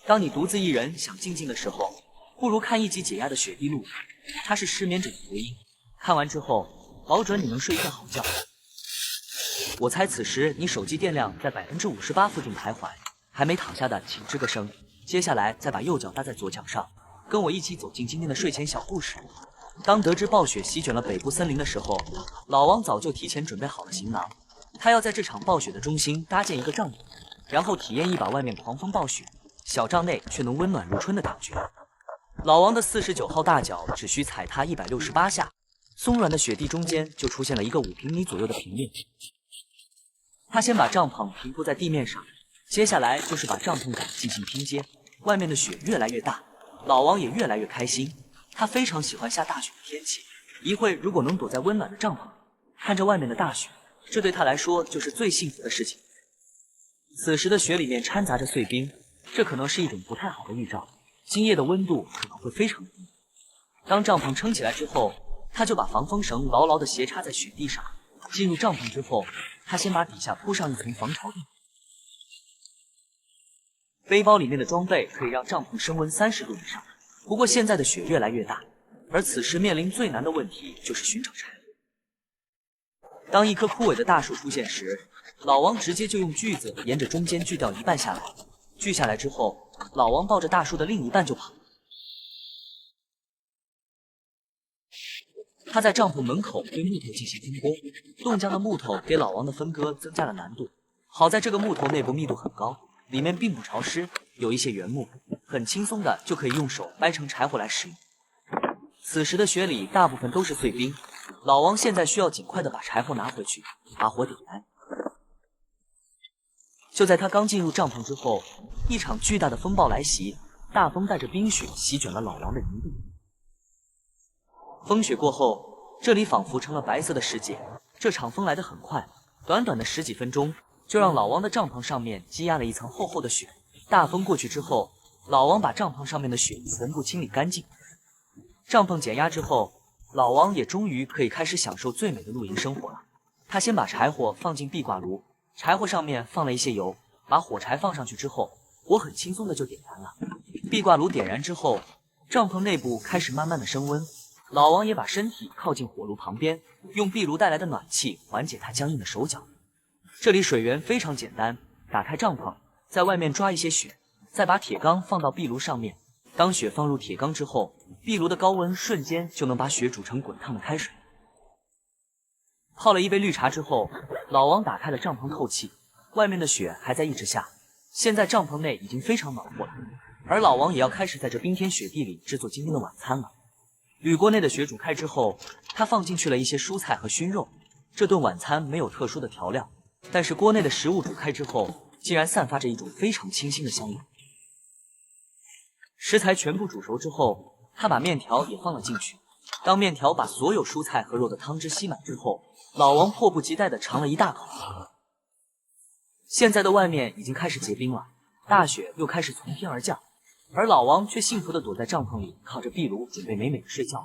当你独自一人想静静的时候，不如看一集解压的雪地录，它是失眠者的福音。看完之后，保准你能睡一个好觉。我猜此时你手机电量在58%附近徘徊，还没躺下的请吱个声。接下来再把右脚搭在左脚上，跟我一起走进今天的睡前小故事。当得知暴雪席卷了北部森林的时候，老王早就提前准备好了行囊，他要在这场暴雪的中心搭建一个帐篷，然后体验一把外面狂风暴雪，小帐内却能温暖如春的感觉。老王的49号大脚只需踩踏168下，松软的雪地中间就出现了一个5平米左右的平面。他先把帐篷平铺在地面上，接下来就是把帐篷杆进行拼接。外面的雪越来越大，老王也越来越开心。他非常喜欢下大雪的天气，一会如果能躲在温暖的帐篷里，看着外面的大雪，这对他来说就是最幸福的事情。此时的雪里面掺杂着碎冰，这可能是一种不太好的预兆，今夜的温度可能会非常低。当帐篷撑起来之后，他就把防风绳牢牢地斜插在雪地上。进入帐篷之后，他先把底下铺上一层防潮地。背包里面的装备可以让帐篷升温30度以上。不过现在的雪越来越大，而此时面临最难的问题就是寻找柴火。当一棵枯萎的大树出现时，老王直接就用锯子沿着中间锯掉一半下来。锯下来之后，老王抱着大树的另一半就跑。他在帐篷门口对木头进行分工，冻僵的木头给老王的分割增加了难度。好在这个木头内部密度很高，里面并不潮湿，有一些原木，很轻松的就可以用手掰成柴火来使用。此时的雪里大部分都是碎冰，老王现在需要尽快的把柴火拿回去，把火点燃。就在他刚进入帐篷之后，一场巨大的风暴来袭，大风带着冰雪席卷了老王的营地。风雪过后，这里仿佛成了白色的世界。这场风来得很快，短短的10几分钟，就让老王的帐篷上面积压了一层厚厚的雪。大风过去之后，老王把帐篷上面的雪全部清理干净。帐篷减压之后，老王也终于可以开始享受最美的露营生活了。他先把柴火放进壁挂炉，柴火上面放了一些油，把火柴放上去之后，火很轻松的就点燃了。壁挂炉点燃之后，帐篷内部开始慢慢的升温。老王也把身体靠近火炉旁边，用壁炉带来的暖气缓解他僵硬的手脚。这里水源非常简单，打开帐篷，在外面抓一些雪，再把铁缸放到壁炉上面。当雪放入铁缸之后，壁炉的高温瞬间就能把雪煮成滚烫的开水。泡了一杯绿茶之后，老王打开了帐篷透气，外面的雪还在一直下，现在帐篷内已经非常暖和了，而老王也要开始在这冰天雪地里制作今天的晚餐了。铝锅内的雪煮开之后，他放进去了一些蔬菜和熏肉。这顿晚餐没有特殊的调料，但是锅内的食物煮开之后，竟然散发着一种非常清新的香味。食材全部煮熟之后，他把面条也放了进去。当面条把所有蔬菜和肉的汤汁吸满之后，老王迫不及待地尝了一大口。现在的外面已经开始结冰了，大雪又开始从天而降。而老王却幸福地躲在帐篷里，靠着壁炉准备美美的睡觉。